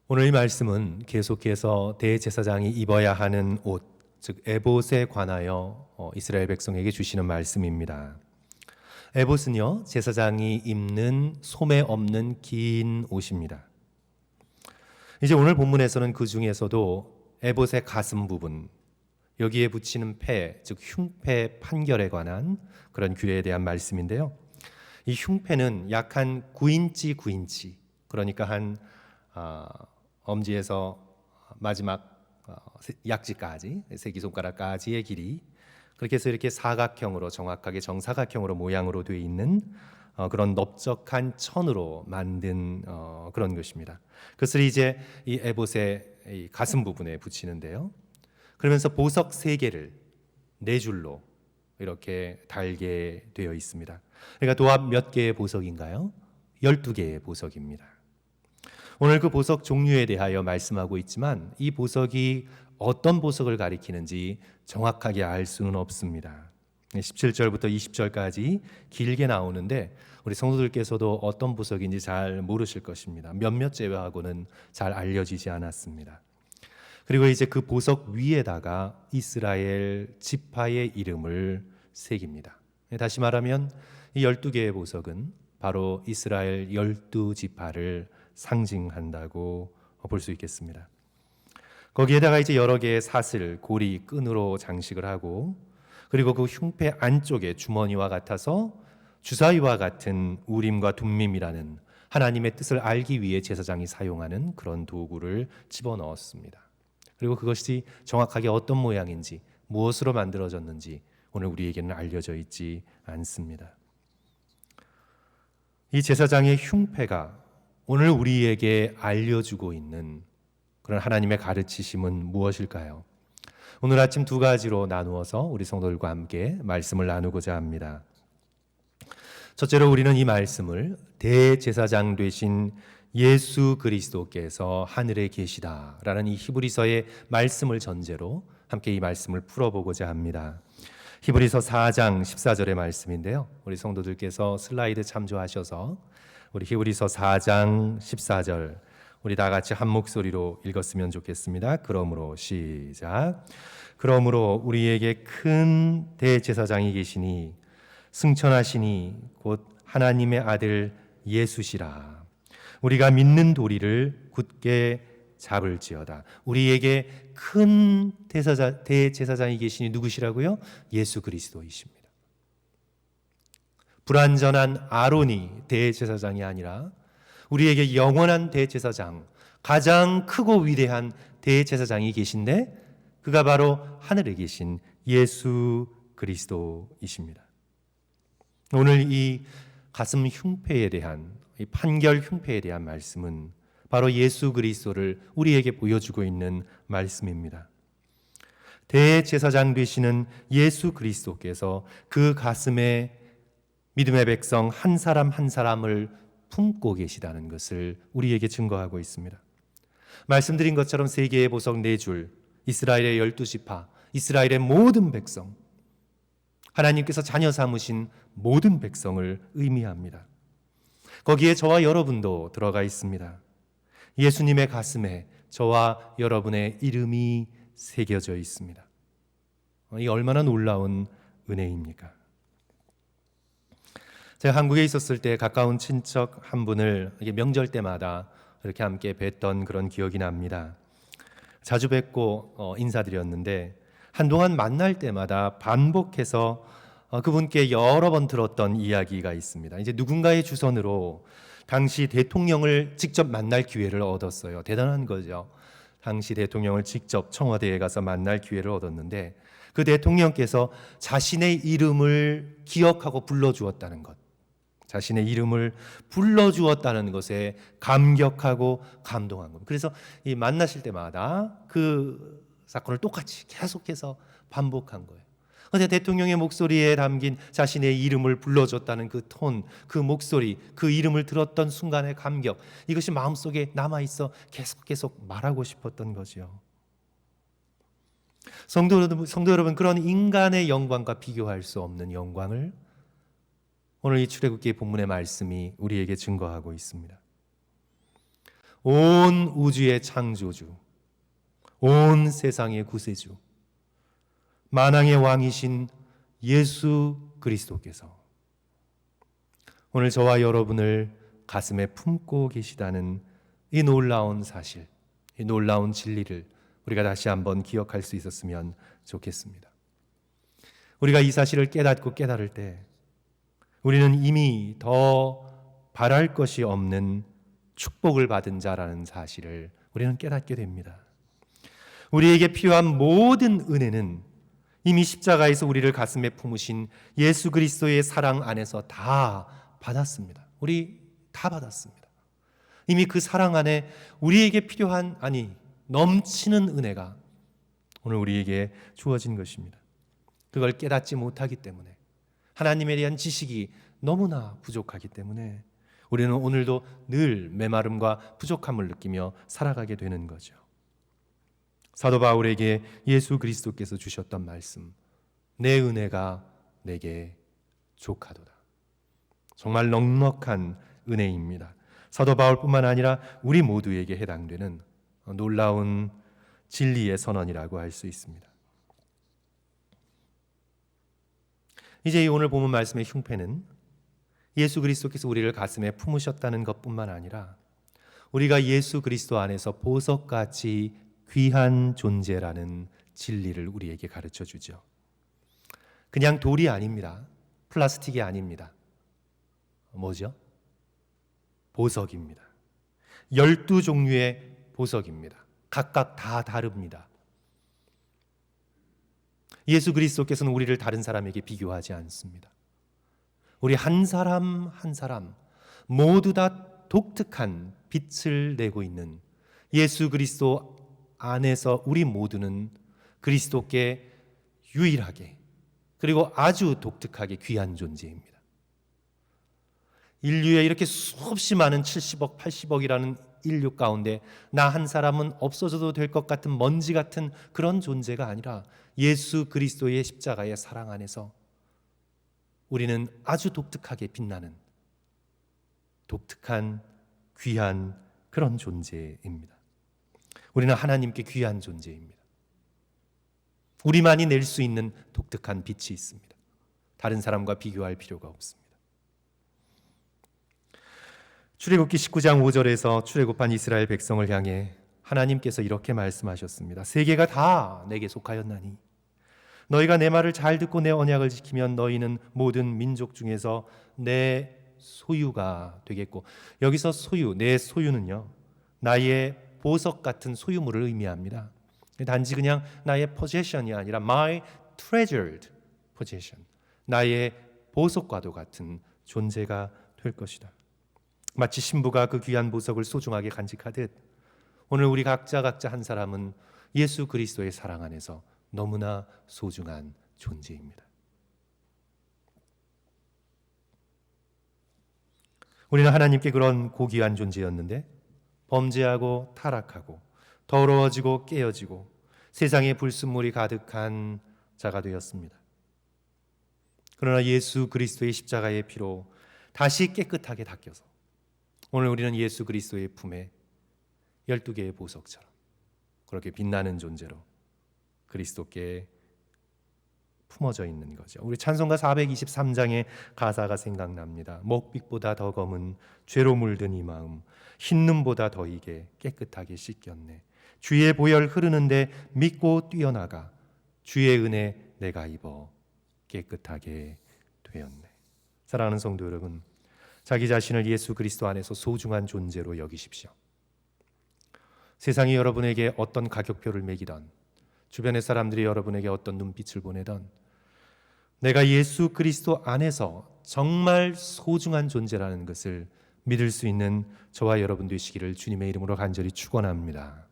오늘 이 말씀은 계속해서 대제사장이 입어야 하는 옷, 즉 에봇에 관하여 이스라엘 백성에게 주시는 말씀입니다. 에봇은요, 제사장이 입는 소매 없는 긴 옷입니다. 이제 오늘 본문에서는 그 중에서도 에봇의 가슴 부분, 여기에 붙이는 패, 즉 흉패 판결에 관한 그런 규례에 대한 말씀인데요. 이 흉패는 약 한 9인치, 그러니까 한 엄지에서 마지막 약지까지, 새끼손가락까지의 길이, 그렇게 해서 이렇게 사각형으로, 정확하게 정사각형으로 모양으로 되어 있는 그런 넓적한 천으로 만든 그런 것입니다. 그것을 이제 이 에봇의 이 가슴 부분에 붙이는데요. 그러면서 보석 3개를 4줄로 이렇게 달게 되어 있습니다. 그러니까 도합 몇 개의 보석인가요? 12개의 보석입니다. 오늘 그 보석 종류에 대하여 말씀하고 있지만 이 보석이 어떤 보석을 가리키는지 정확하게 알 수는 없습니다. 17절부터 20절까지 길게 나오는데 우리 성도들께서도 어떤 보석인지 잘 모르실 것입니다. 몇몇 제외하고는 잘 알려지지 않았습니다. 그리고 이제 그 보석 위에다가 이스라엘 지파의 이름을 새깁니다. 다시 말하면 이 12개의 보석은 바로 이스라엘 12지파를 상징한다고 볼 수 있겠습니다. 거기에다가 이제 여러 개의 사슬, 고리, 끈으로 장식을 하고, 그리고 그 흉패 안쪽에 주머니와 같아서 주사위와 같은 우림과 둠밈이라는 하나님의 뜻을 알기 위해 제사장이 사용하는 그런 도구를 집어넣었습니다. 그리고 그것이 정확하게 어떤 모양인지, 무엇으로 만들어졌는지 오늘 우리에게는 알려져 있지 않습니다. 이 제사장의 흉패가 오늘 우리에게 알려주고 있는 그런 하나님의 가르치심은 무엇일까요? 오늘 아침 2가지로 나누어서 우리 성도들과 함께 말씀을 나누고자 합니다. 첫째로 우리는 이 말씀을 대제사장 되신 예수 그리스도께서 하늘에 계시다라는 이 히브리서의 말씀을 전제로 함께 이 말씀을 풀어보고자 합니다. 히브리서 4장 14절의 말씀인데요. 우리 성도들께서 슬라이드 참조하셔서 우리 히브리서 4장 14절 우리 다 같이 한 목소리로 읽었으면 좋겠습니다. 그러므로 시작. 그러므로 우리에게 큰 대제사장이 계시니 승천하시니 곧 하나님의 아들 예수시라. 우리가 믿는 도리를 굳게 잡을지어다. 우리에게 큰 대제사장이 계시니 누구시라고요? 예수 그리스도이십니다. 불완전한 아론이 대제사장이 아니라 우리에게 영원한 대제사장, 가장 크고 위대한 대제사장이 계신데 그가 바로 하늘에 계신 예수 그리스도이십니다. 오늘 이 가슴 흉패에 대한, 이 판결 흉패에 대한 말씀은 바로 예수 그리스도를 우리에게 보여주고 있는 말씀입니다. 대제사장 되시는 예수 그리스도께서 그 가슴에 믿음의 백성 한 사람 한 사람을 품고 계시다는 것을 우리에게 증거하고 있습니다. 말씀드린 것처럼 3개의 보석 4줄, 이스라엘의 12지파, 이스라엘의 모든 백성, 하나님께서 자녀 삼으신 모든 백성을 의미합니다. 거기에 저와 여러분도 들어가 있습니다. 예수님의 가슴에 저와 여러분의 이름이 새겨져 있습니다. 이 얼마나 놀라운 은혜입니까? 제가 한국에 있었을 때 가까운 친척 한 분을 명절 때마다 이렇게 함께 뵀던 그런 기억이 납니다. 자주 뵙고 인사드렸는데 한동안 만날 때마다 반복해서 그분께 여러 번 들었던 이야기가 있습니다. 이제 누군가의 주선으로 당시 대통령을 직접 만날 기회를 얻었어요. 대단한 거죠. 당시 대통령을 직접 청와대에 가서 만날 기회를 얻었는데 그 대통령께서 자신의 이름을 기억하고 불러주었다는 것, 자신의 이름을 불러주었다는 것에 감격하고 감동한 겁니다. 그래서 이 만나실 때마다 그 사건을 똑같이 계속해서 반복한 거예요. 근데 대통령의 목소리에 담긴 자신의 이름을 불러줬다는 그 톤, 그 목소리, 그 이름을 들었던 순간의 감격, 이것이 마음속에 남아있어 계속 말하고 싶었던 거죠. 성도 여러분, 그런 인간의 영광과 비교할 수 없는 영광을 오늘 이 출애굽기 본문의 말씀이 우리에게 증거하고 있습니다. 온 우주의 창조주, 온 세상의 구세주, 만왕의 왕이신 예수 그리스도께서 오늘 저와 여러분을 가슴에 품고 계시다는 이 놀라운 사실, 이 놀라운 진리를 우리가 다시 한번 기억할 수 있었으면 좋겠습니다. 우리가 이 사실을 깨닫고 깨달을 때 우리는 이미 더 바랄 것이 없는 축복을 받은 자라는 사실을 우리는 깨닫게 됩니다. 우리에게 필요한 모든 은혜는 이미 십자가에서 우리를 가슴에 품으신 예수 그리스도의 사랑 안에서 다 받았습니다. 우리 다 받았습니다. 이미 그 사랑 안에 우리에게 필요한, 넘치는 은혜가 오늘 우리에게 주어진 것입니다. 그걸 깨닫지 못하기 때문에, 하나님에 대한 지식이 너무나 부족하기 때문에 우리는 오늘도 늘 메마름과 부족함을 느끼며 살아가게 되는 거죠. 사도 바울에게 예수 그리스도께서 주셨던 말씀, 내 은혜가 내게 족하도다. 정말 넉넉한 은혜입니다. 사도 바울뿐만 아니라 우리 모두에게 해당되는 놀라운 진리의 선언이라고 할 수 있습니다. 이제 오늘 본문 말씀의 흉패는 예수 그리스도께서 우리를 가슴에 품으셨다는 것뿐만 아니라 우리가 예수 그리스도 안에서 보석같이 귀한 존재라는 진리를 우리에게 가르쳐 주죠. 그냥 돌이 아닙니다. 플라스틱이 아닙니다. 뭐죠? 보석입니다. 12종류의 보석입니다. 각각 다 다릅니다. 예수 그리스도께서는 우리를 다른 사람에게 비교하지 않습니다. 우리 한 사람 한 사람 모두 다 독특한 빛을 내고 있는 예수 그리스도 안에서 우리 모두는 그리스도께 유일하게 그리고 아주 독특하게 귀한 존재입니다. 인류에 이렇게 수없이 많은 70억, 80억이라는 인류 가운데 나 한 사람은 없어져도 될 것 같은 먼지 같은 그런 존재가 아니라 예수 그리스도의 십자가의 사랑 안에서 우리는 아주 독특하게 빛나는 독특한 귀한 그런 존재입니다. 우리는 하나님께 귀한 존재입니다. 우리만이 낼 수 있는 독특한 빛이 있습니다. 다른 사람과 비교할 필요가 없습니다. 출애굽기 19장 5절에서 출애굽한 이스라엘 백성을 향해 하나님께서 이렇게 말씀하셨습니다. 세계가 다 내게 속하였나니 너희가 내 말을 잘 듣고 내 언약을 지키면 너희는 모든 민족 중에서 내 소유가 되겠고, 여기서 소유, 내 소유는요 나의 보석 같은 소유물을 의미합니다. 단지 그냥 나의 possession이 아니라 my treasured possession, 나의 보석과도 같은 존재가 될 것이다. 마치 신부가 그 귀한 보석을 소중하게 간직하듯 오늘 우리 각자 한 사람은 예수 그리스도의 사랑 안에서 너무나 소중한 존재입니다. 우리는 하나님께 그런 고귀한 존재였는데 범죄하고 타락하고 더러워지고 깨어지고 세상에 불순물이 가득한 자가 되었습니다. 그러나 예수 그리스도의 십자가의 피로 다시 깨끗하게 닦여서 오늘 우리는 예수 그리스도의 품에 12개의 보석처럼 그렇게 빛나는 존재로 그리스도께 품어져 있는 거죠. 우리 찬송가 423장의 가사가 생각납니다. 목빛보다 더 검은 죄로 물든 이 마음 흰눈보다 더이게 깨끗하게 씻겼네. 주의 보혈 흐르는데 믿고 뛰어나가 주의 은혜 내가 입어 깨끗하게 되었네. 사랑하는 성도 여러분, 자기 자신을 예수 그리스도 안에서 소중한 존재로 여기십시오. 세상이 여러분에게 어떤 가격표를 매기던, 주변의 사람들이 여러분에게 어떤 눈빛을 보내던, 내가 예수 그리스도 안에서 정말 소중한 존재라는 것을 믿을 수 있는 저와 여러분 되시기를 주님의 이름으로 간절히 축원합니다.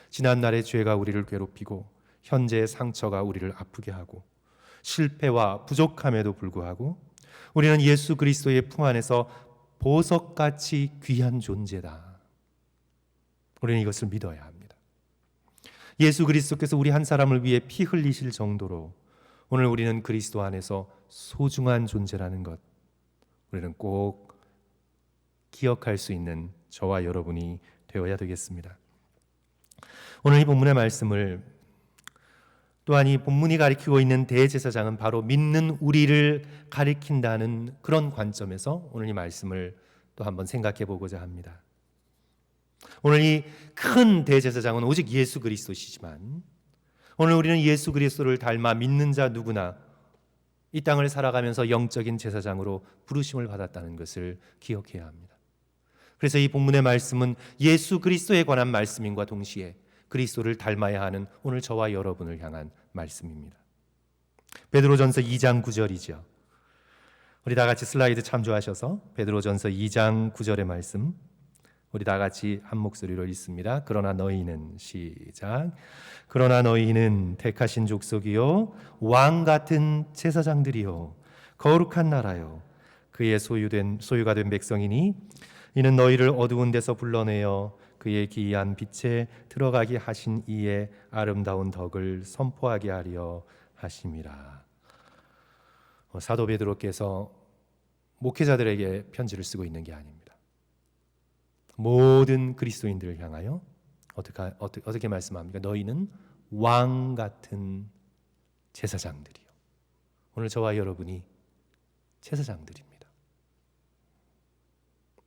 지난날의 죄가 우리를 괴롭히고 현재의 상처가 우리를 아프게 하고 실패와 부족함에도 불구하고 우리는 예수 그리스도의 품 안에서 보석같이 귀한 존재다. 우리는 이것을 믿어야 합니다. 예수 그리스도께서 우리 한 사람을 위해 피 흘리실 정도로 오늘 우리는 그리스도 안에서 소중한 존재라는 것, 우리는 꼭 기억할 수 있는 저와 여러분이 되어야 되겠습니다. 오늘 이 본문의 말씀을 또한 이 본문이 가리키고 있는 대제사장은 바로 믿는 우리를 가리킨다는 그런 관점에서 오늘 이 말씀을 또 한번 생각해 보고자 합니다. 오늘 이 큰 대제사장은 오직 예수 그리스도시지만 오늘 우리는 예수 그리스도를 닮아 믿는 자 누구나 이 땅을 살아가면서 영적인 제사장으로 부르심을 받았다는 것을 기억해야 합니다. 그래서 이 본문의 말씀은 예수 그리스도에 관한 말씀인과 동시에 그리스도를 닮아야 하는 오늘 저와 여러분을 향한 말씀입니다. 베드로전서 2장 9절이죠. 우리 다 같이 슬라이드 참조하셔서 베드로전서 2장 9절의 말씀 우리 다 같이 한 목소리로 읽습니다. 그러나 너희는 시작. 그러나 너희는 택하신 족속이요 왕 같은 제사장들이요 거룩한 나라요 그의 소유가 된 백성이니 이는 너희를 어두운 데서 불러내어 그의 기이한 빛에 들어가게 하신 이의 아름다운 덕을 선포하게 하려 하심이라. 사도 베드로께서 목회자들에게 편지를 쓰고 있는 게 아닙니다. 모든 그리스도인들을 향하여 어떻게 말씀합니까? 너희는 왕 같은 제사장들이요. 오늘 저와 여러분이 제사장들입니다.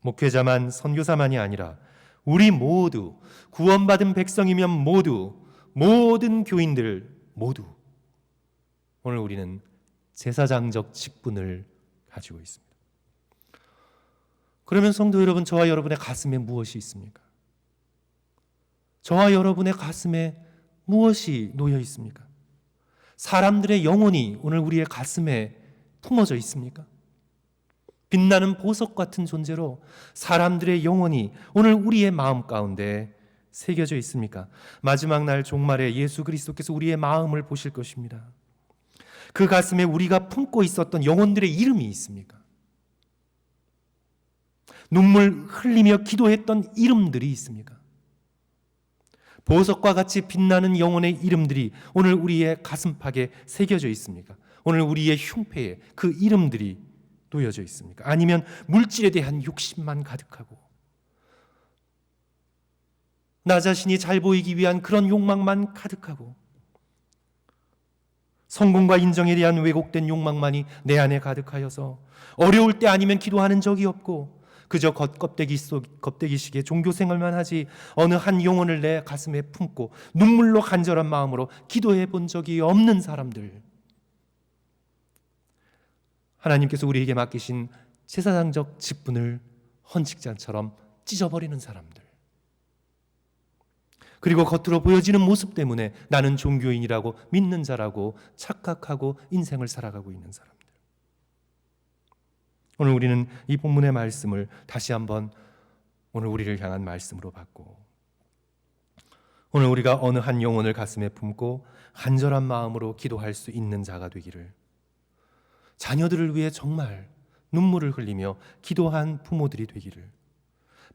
목회자만 선교사만이 아니라 우리 모두 구원받은 백성이면 모든 교인들 모두 오늘 우리는 제사장적 직분을 가지고 있습니다. 그러면 성도 여러분, 저와 여러분의 가슴에 무엇이 있습니까? 저와 여러분의 가슴에 무엇이 놓여 있습니까? 사람들의 영혼이 오늘 우리의 가슴에 품어져 있습니까? 빛나는 보석 같은 존재로 사람들의 영혼이 오늘 우리의 마음 가운데 새겨져 있습니까? 마지막 날 종말에 예수 그리스도께서 우리의 마음을 보실 것입니다. 그 가슴에 우리가 품고 있었던 영혼들의 이름이 있습니까? 눈물 흘리며 기도했던 이름들이 있습니까? 보석과 같이 빛나는 영혼의 이름들이 오늘 우리의 가슴팍에 새겨져 있습니까? 오늘 우리의 흉패에 그 이름들이 놓여져 있습니까? 아니면 물질에 대한 욕심만 가득하고 나 자신이 잘 보이기 위한 그런 욕망만 가득하고 성공과 인정에 대한 왜곡된 욕망만이 내 안에 가득하여서 어려울 때 아니면 기도하는 적이 없고 그저 겉껍데기식의 종교 생활만 하지 어느 한 영혼을 내 가슴에 품고 눈물로 간절한 마음으로 기도해 본 적이 없는 사람들, 하나님께서 우리에게 맡기신 제사장적 직분을 헌식장처럼 찢어버리는 사람들, 그리고 겉으로 보여지는 모습 때문에 나는 종교인이라고 믿는 자라고 착각하고 인생을 살아가고 있는 사람들. 오늘 우리는 이 본문의 말씀을 다시 한번 오늘 우리를 향한 말씀으로 받고 오늘 우리가 어느 한 영혼을 가슴에 품고 간절한 마음으로 기도할 수 있는 자가 되기를, 자녀들을 위해 정말 눈물을 흘리며 기도한 부모들이 되기를,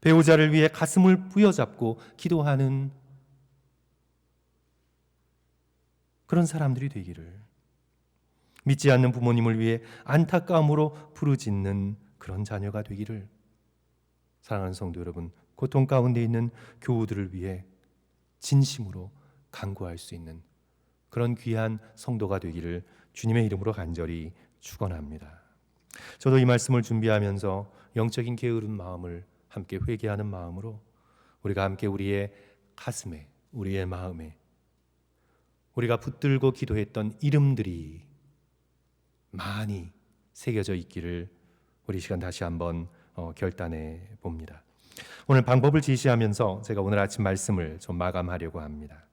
배우자를 위해 가슴을 부여잡고 기도하는 그런 사람들이 되기를, 믿지 않는 부모님을 위해 안타까움으로 부르짖는 그런 자녀가 되기를, 사랑하는 성도 여러분, 고통 가운데 있는 교우들을 위해 진심으로 간구할 수 있는 그런 귀한 성도가 되기를 주님의 이름으로 간절히 축원합니다. 저도 이 말씀을 준비하면서 영적인 게으른 마음을 함께 회개하는 마음으로 우리가 함께 우리의 가슴에, 우리의 마음에 우리가 붙들고 기도했던 이름들이 많이 새겨져 있기를 우리 시간 다시 한번 결단해 봅니다. 오늘 방법을 제시하면서 제가 오늘 아침 말씀을 좀 마감하려고 합니다.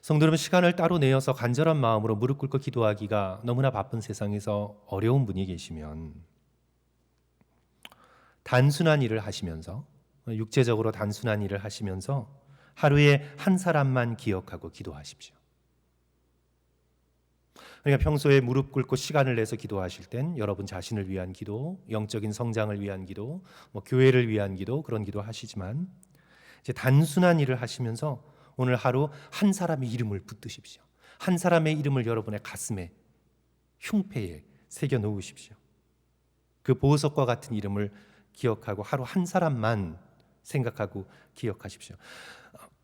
성도 여러분, 시간을 따로 내어서 간절한 마음으로 무릎 꿇고 기도하기가 너무나 바쁜 세상에서 어려운 분이 계시면 단순한 일을 하시면서, 육체적으로 단순한 일을 하시면서 하루에 한 사람만 기억하고 기도하십시오. 그러니까 평소에 무릎 꿇고 시간을 내서 기도하실 땐 여러분 자신을 위한 기도, 영적인 성장을 위한 기도, 교회를 위한 기도, 그런 기도 하시지만 이제 단순한 일을 하시면서 오늘 하루 한 사람의 이름을 붙드십시오. 한 사람의 이름을 여러분의 가슴에, 흉패에 새겨 놓으십시오. 그 보석과 같은 이름을 기억하고 하루 한 사람만 생각하고 기억하십시오.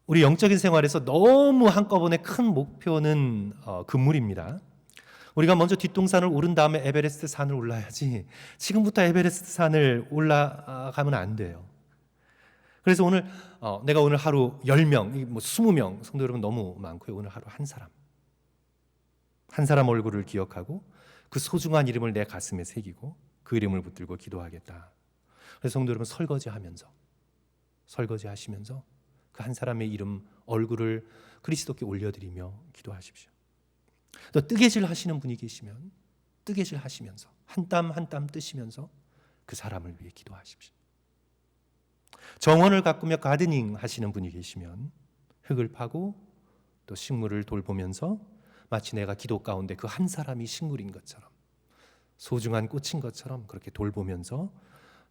우리 영적인 생활에서 너무 한꺼번에 큰 목표는 금물입니다. 우리가 먼저 뒷동산을 오른 다음에 에베레스트 산을 올라야지 지금부터 에베레스트 산을 올라가면 안 돼요. 그래서 오늘 내가 오늘 하루 10명, 20명 성도 여러분 너무 많고요. 오늘 하루 한 사람 얼굴을 기억하고 그 소중한 이름을 내 가슴에 새기고 그 이름을 붙들고 기도하겠다. 그래서 성도 여러분 설거지하시면서 그 한 사람의 이름 얼굴을 그리스도께 올려드리며 기도하십시오. 또 뜨개질 하시는 분이 계시면 뜨개질 하시면서 한 땀 한 땀 뜨시면서 그 사람을 위해 기도하십시오. 정원을 가꾸며 가드닝 하시는 분이 계시면 흙을 파고 또 식물을 돌보면서 마치 내가 기도 가운데 그 한 사람이 식물인 것처럼 소중한 꽃인 것처럼 그렇게 돌보면서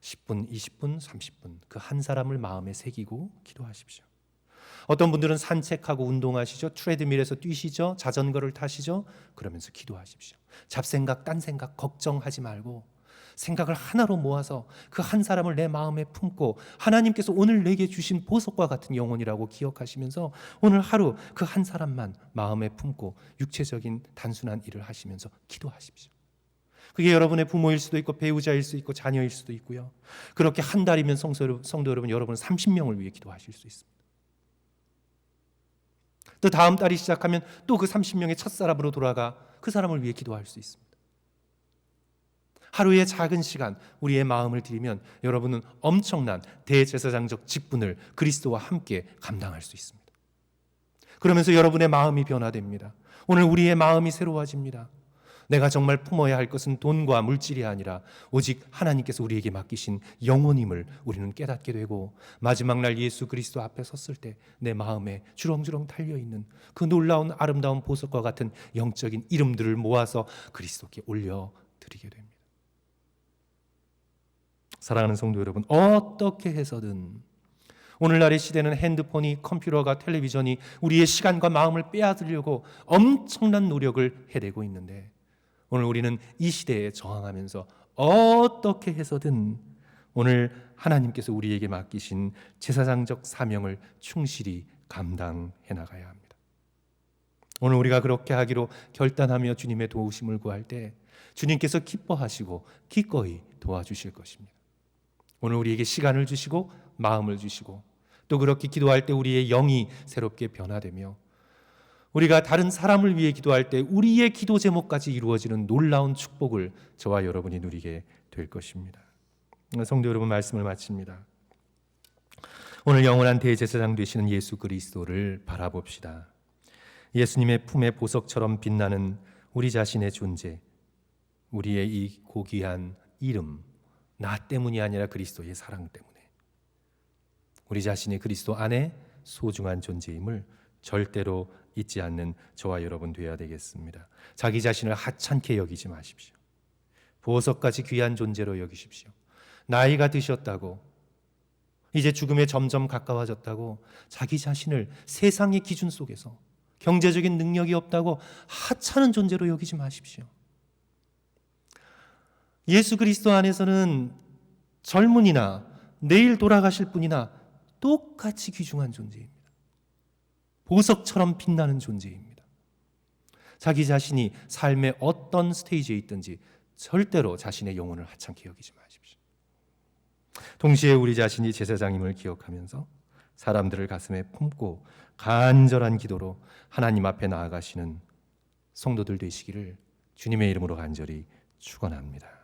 10분, 20분, 30분 그 한 사람을 마음에 새기고 기도하십시오. 어떤 분들은 산책하고 운동하시죠. 트레드밀에서 뛰시죠. 자전거를 타시죠. 그러면서 기도하십시오. 잡생각, 딴 생각 걱정하지 말고 생각을 하나로 모아서 그 한 사람을 내 마음에 품고 하나님께서 오늘 내게 주신 보석과 같은 영혼이라고 기억하시면서 오늘 하루 그 한 사람만 마음에 품고 육체적인 단순한 일을 하시면서 기도하십시오. 그게 여러분의 부모일 수도 있고 배우자일 수도 있고 자녀일 수도 있고요. 그렇게 한 달이면 성도 여러분, 여러분 30명을 위해 기도하실 수 있습니다. 또 다음 달이 시작하면 또 그 30명의 첫사람으로 돌아가 그 사람을 위해 기도할 수 있습니다. 하루의 작은 시간 우리의 마음을 드리면 여러분은 엄청난 대제사장적 직분을 그리스도와 함께 감당할 수 있습니다. 그러면서 여러분의 마음이 변화됩니다. 오늘 우리의 마음이 새로워집니다. 내가 정말 품어야 할 것은 돈과 물질이 아니라 오직 하나님께서 우리에게 맡기신 영혼임을 우리는 깨닫게 되고 마지막 날 예수 그리스도 앞에 섰을 때 내 마음에 주렁주렁 달려있는 그 놀라운 아름다운 보석과 같은 영적인 이름들을 모아서 그리스도께 올려드리게 됩니다. 사랑하는 성도 여러분, 어떻게 해서든 오늘날의 시대는 핸드폰이, 컴퓨터가, 텔레비전이 우리의 시간과 마음을 빼앗으려고 엄청난 노력을 해내고 있는데 오늘 우리는 이 시대에 저항하면서 어떻게 해서든 오늘 하나님께서 우리에게 맡기신 제사장적 사명을 충실히 감당해 나가야 합니다. 오늘 우리가 그렇게 하기로 결단하며 주님의 도우심을 구할 때 주님께서 기뻐하시고 기꺼이 도와주실 것입니다. 오늘 우리에게 시간을 주시고 마음을 주시고 또 그렇게 기도할 때 우리의 영이 새롭게 변화되며 우리가 다른 사람을 위해 기도할 때 우리의 기도 제목까지 이루어지는 놀라운 축복을 저와 여러분이 누리게 될 것입니다. 성도 여러분, 말씀을 마칩니다. 오늘 영원한 대제사장 되시는 예수 그리스도를 바라봅시다. 예수님의 품의 보석처럼 빛나는 우리 자신의 존재, 우리의 이 고귀한 이름, 나 때문이 아니라 그리스도의 사랑 때문에 우리 자신이 그리스도 안에 소중한 존재임을 절대로 잊지 않는 저와 여러분 되어야 되겠습니다. 자기 자신을 하찮게 여기지 마십시오. 보석같이 귀한 존재로 여기십시오. 나이가 드셨다고 이제 죽음에 점점 가까워졌다고 자기 자신을 세상의 기준 속에서 경제적인 능력이 없다고 하찮은 존재로 여기지 마십시오. 예수 그리스도 안에서는 젊은이나 내일 돌아가실 분이나 똑같이 귀중한 존재입니다. 보석처럼 빛나는 존재입니다. 자기 자신이 삶의 어떤 스테이지에 있든지 절대로 자신의 영혼을 하찮게 여기지 마십시오. 동시에 우리 자신이 제사장임을 기억하면서 사람들을 가슴에 품고 간절한 기도로 하나님 앞에 나아가시는 성도들 되시기를 주님의 이름으로 간절히 축원합니다.